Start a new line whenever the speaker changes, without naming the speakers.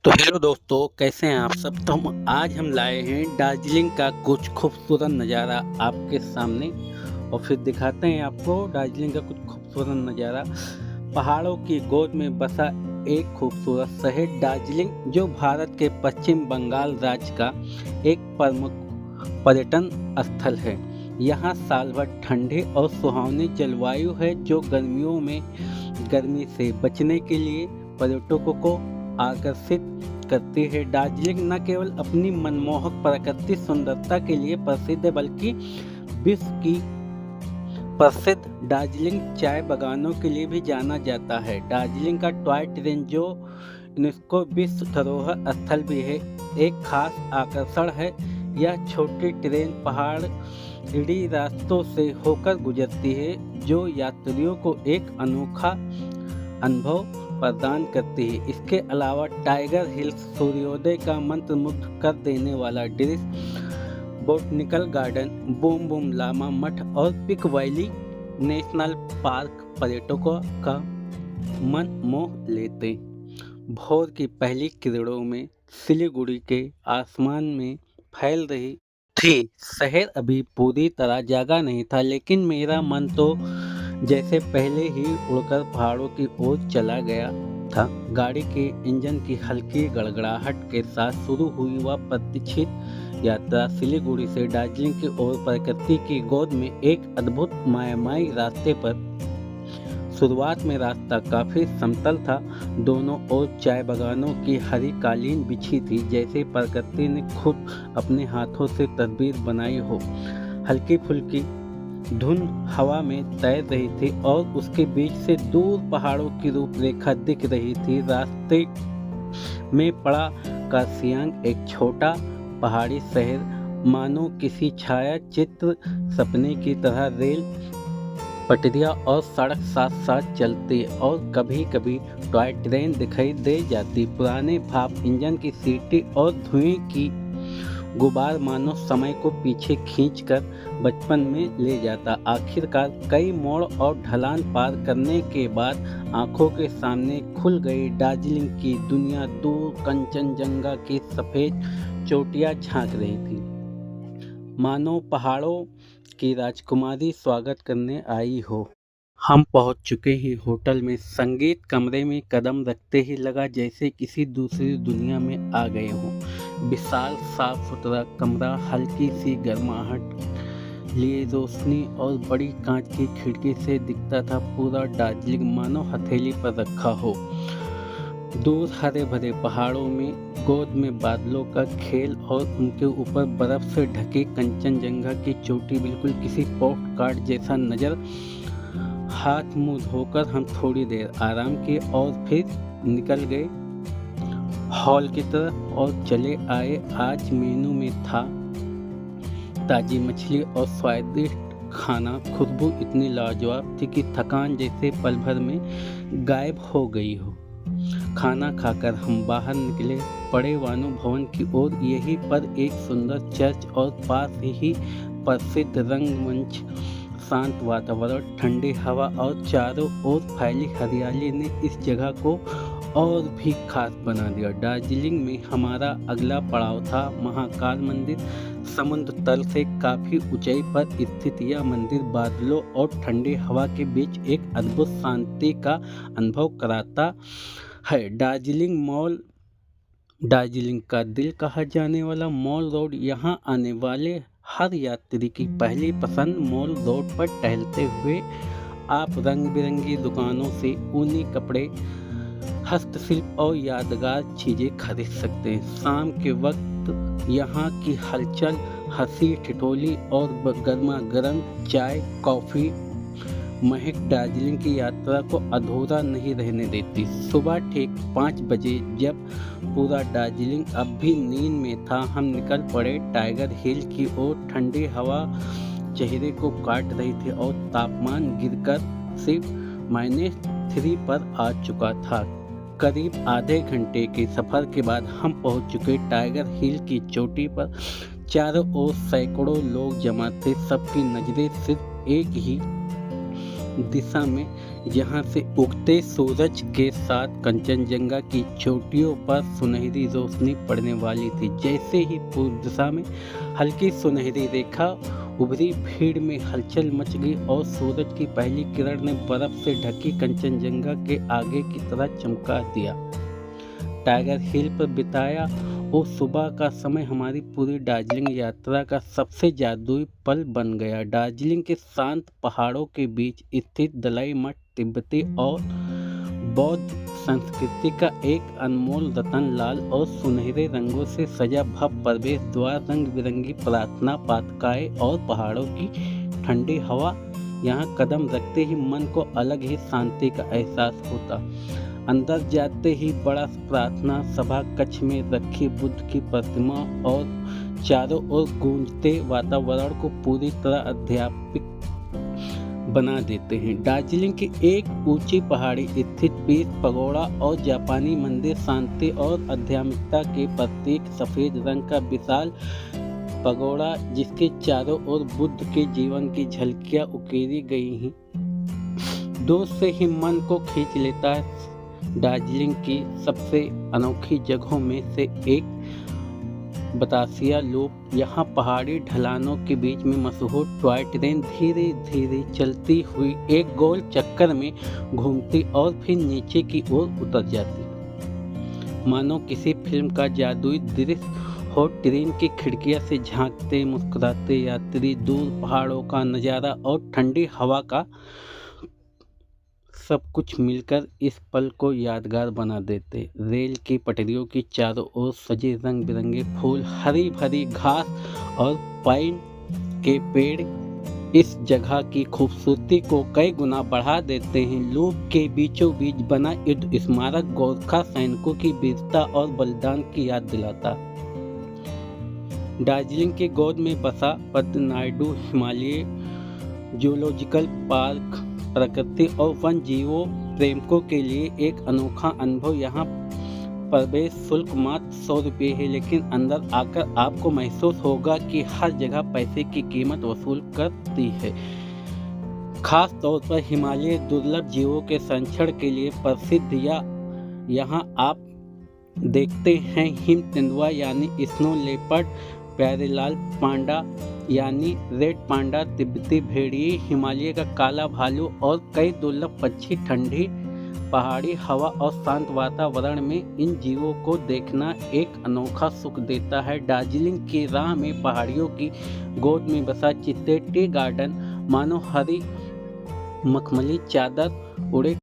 तो हेलो दोस्तों, कैसे हैं आप सब। तो हम आज लाए हैं दार्जिलिंग का कुछ खूबसूरत नज़ारा आपके सामने और फिर दिखाते हैं आपको दार्जिलिंग का कुछ खूबसूरत नज़ारा। पहाड़ों की गोद में बसा एक खूबसूरत शहर दार्जिलिंग, जो भारत के पश्चिम बंगाल राज्य का एक प्रमुख पर्यटन स्थल है। यहाँ साल भर ठंडे और सुहावनी जलवायु है, जो गर्मियों में गर्मी से बचने के लिए पर्यटकों को आकर्षित करती है। दार्जिलिंग न केवल अपनी मनमोहक प्राकृतिक सुंदरता के लिए प्रसिद्ध है, बल्कि विश्व की प्रसिद्ध दार्जिलिंग चाय बागानों के लिए भी जाना जाता है। दार्जिलिंग का टॉय ट्रेन, जो यूनेस्को विश्व धरोहर स्थल भी है, एक खास आकर्षण है। यह छोटी ट्रेन पहाड़ी रास्तों से होकर गुजरती है, जो यात्रियों को एक अनोखा अनुभव प्रदान करती है। इसके अलावा टाइगर हिल्स, सूर्योदय का मंत्रमुग्ध कर देने वाला दृश्य, बोटनिकल गार्डन, बूम बूम लामा मठ और पिक वैली नेशनल पार्क पर्यटकों का मन मोह लेते। भोर की पहली किरणों में सिलीगुड़ी के आसमान में फैल रही थी। शहर अभी पूरी तरह जागा नहीं था, लेकिन मेरा मन तो जैसे पहले ही उड़कर पहाड़ों की ओर चला गया था। गाड़ी के इंजन की हल्की गड़गड़ाहट के साथ शुरू हुई वह प्रतीक्षित यात्रा सिलीगुड़ी से दार्जिलिंग की ओर प्रकृति की गोद में एक अद्भुत मायामय रास्ते पर। शुरुआत में रास्ता काफी समतल था। दोनों ओर चाय बागानों की हरी कालीन बिछी थी, जैसे प्रकृति ने खुद अपने हाथों से तस्वीर बनाई हो। हल्की फुल्की धुंध हवा में तैर रही थी और उसके बीच से दूर पहाड़ों की रूपरेखा दिख रही थी। रास्ते में पड़ा कासियांग, एक छोटा पहाड़ी शहर, मानो किसी छाया चित्र सपने की तरह। रेल पटरियां और सड़क साथ साथ चलती और कभी कभी टॉय ट्रेन दिखाई दे जाती। पुराने भाप इंजन की सीटी और धुएं की गुबार मानो समय को पीछे खींचकर बचपन में ले जाता। आखिरकार कई मोड़ और ढलान पार करने के बाद आंखों के सामने खुल गई दार्जिलिंग की दुनिया। दूर कंचनजंगा की सफेद चोटियां झांक रही थी, मानो पहाड़ों की राजकुमारी स्वागत करने आई हो। हम पहुंच चुके ही होटल में। संगीत कमरे में कदम रखते ही लगा जैसे किसी दूसरी दुनिया में आ गए हों। विशाल साफ सुथरा कमरा, हल्की सी गर्माहट लिए रोशनी और बड़ी कांच की खिड़की से दिखता था पूरा दार्जिलिंग, मानो हथेली पर रखा हो। दूर हरे भरे पहाड़ों में गोद में बादलों का खेल और उनके ऊपर बर्फ से ढके कंचनजंगा की चोटी, बिल्कुल किसी पोस्ट कार्ड जैसा नजर। हाथ मुंह धोकर हम थोड़ी देर आराम किए और फिर निकल गए हॉल की तरफ और चले आए। आज मेनू में था ताजी मछली और स्वादिष्ट खाना। खुशबू इतनी लाजवाब थी कि थकान जैसे पल भर में गायब हो गई हो। खाना खाकर हम बाहर निकले पड़े वानु भवन की ओर। यहीं पर एक सुंदर चर्च और पास ही प्रसिद्ध रंगमंच। शांत वातावरण, ठंडी हवा और चारों ओर फैली हरियाली ने इस जगह को और भी खास बना दिया। दार्जिलिंग में हमारा अगला पड़ाव था महाकाल मंदिर। समुद्र तल से काफी ऊंचाई पर स्थित यह मंदिर बादलों और ठंडी हवा के बीच एक अद्भुत शांति का अनुभव कराता है। दार्जिलिंग का दिल कहा जाने वाला मॉल रोड, यहाँ आने वाले हर यात्री की पहली पसंद। मॉल रोड पर टहलते हुए आप रंग बिरंगी दुकानों से ऊनी कपड़े, हस्तशिल्प और यादगार चीजें खरीद सकते हैं। शाम के वक्त यहाँ की हलचल, हंसी ठिठोली और गर्मा गर्म चाय कॉफी महक दार्जिलिंग की यात्रा को अधूरा नहीं रहने देती। सुबह ठीक 5 बजे, जब पूरा दार्जिलिंग अब भी नींद में था, हम निकल पड़े टाइगर हिल की ओर। ठंडी हवा चेहरे को काट रही थी और तापमान गिरकर सिर्फ -3 पर आ चुका था। करीब आधे घंटे के सफर के बाद हम पहुंच चुके टाइगर हिल की चोटी पर। चारों ओर सैकड़ों लोग जमा थे, सबकी नजरें सिर्फ एक ही दिशा में जहां से उगते सूरज के साथ कंचनजंगा की चोटियों पर सुनहरी रोशनी पड़ने वाली थी। जैसे ही पूर्व दिशा में हल्की सुनहरी रेखा उभरी, भीड़ में हलचल मच गई और सूरज की पहली किरण ने बर्फ से ढकी कंचनजंगा के आगे की तरह चमका दिया। टाइगर हिल पर बिताया वो सुबह का समय हमारी पूरी दार्जिलिंग यात्रा का सबसे जादुई पल बन गया। दार्जिलिंग के शांत पहाड़ों के बीच स्थित दलाई मठ तिब्बती और बौद्ध संस्कृति का एक अनमोल रतन, लाल और सुनहरे रंगों से सजा भव्य प्रवेश द्वार, रंग बिरंगी प्रार्थना पादुकाएं और पहाड़ों की ठंडी हवा। यहाँ कदम रखते ही मन को अलग ही शांति का एहसास होता। अंदर जाते ही बड़ा प्रार्थना सभा कक्ष में रखी बुद्ध की प्रतिमा और चारों ओर गूंजते वातावरण को पूरी तरह आध्यात्मिक बना देते हैं। दार्जिलिंग की एक ऊंची पहाड़ी स्थित पीस पगोड़ा और जापानी मंदिर शांति और आध्यात्मिकता के प्रतीक। सफेद रंग का विशाल पगोड़ा जिसके चारों ओर बुद्ध के जीवन की झलकियां उकेरी गई हैं, दूर से ही मन को खींच लेता है। दार्जिलिंग की सबसे अनोखी जगहों में से एक बतासिया लूप, यहाँ पहाड़ी ढलानों के बीच में मशहूर टॉय ट्रेन धीरे धीरे चलती हुई एक गोल चक्कर में घूमती और फिर नीचे की ओर उतर जाती, मानो किसी फिल्म का जादुई दृश्य हो। ट्रेन की खिड़कियां से झांकते मुस्कुराते यात्री दूर पहाड़ों का नज़ारा और ठंडी हवा का सब कुछ मिलकर इस पल को यादगार बना देते। रेल की पटरियों की चारों ओर सजे रंग बिरंगे फूल, हरी भरी घास और पाइन के पेड़ इस जगह की खूबसूरती को कई गुना बढ़ा देते हैं। लूप के बीचों बीच बना युद्ध स्मारक गोरखा सैनिकों की वीरता और बलिदान की याद दिलाता। दार्जिलिंग के गोद में बसा पद्मनाडु हिमालय जूलॉजिकल पार्क प्रकृति और वन जीवों प्रेमिकों के लिए एक अनोखा अनुभव। यहाँ प्रवेश शुल्क मात्र 100 रुपये है, लेकिन अंदर आकर आपको महसूस होगा कि हर जगह पैसे की कीमत वसूल करती है। खास तौर पर हिमालय दुर्लभ जीवों के संरक्षण के लिए प्रसिद्ध यहाँ आप देखते हैं हिम तेंदुआ यानी स्नो लेपर्ड, प्यारेलाल पांडा यानी रेड पांडा, तिब्बती भेड़िए, हिमालय का काला भालू और कई दुर्लभ पक्षी। ठंडी पहाड़ी हवा और शांत वातावरण में इन जीवों को देखना एक अनोखा सुख देता है। दार्जिलिंग की राह में पहाड़ियों की गोद में बसा चित्ते टी गार्डन मानो हरी मखमली चादर उड़े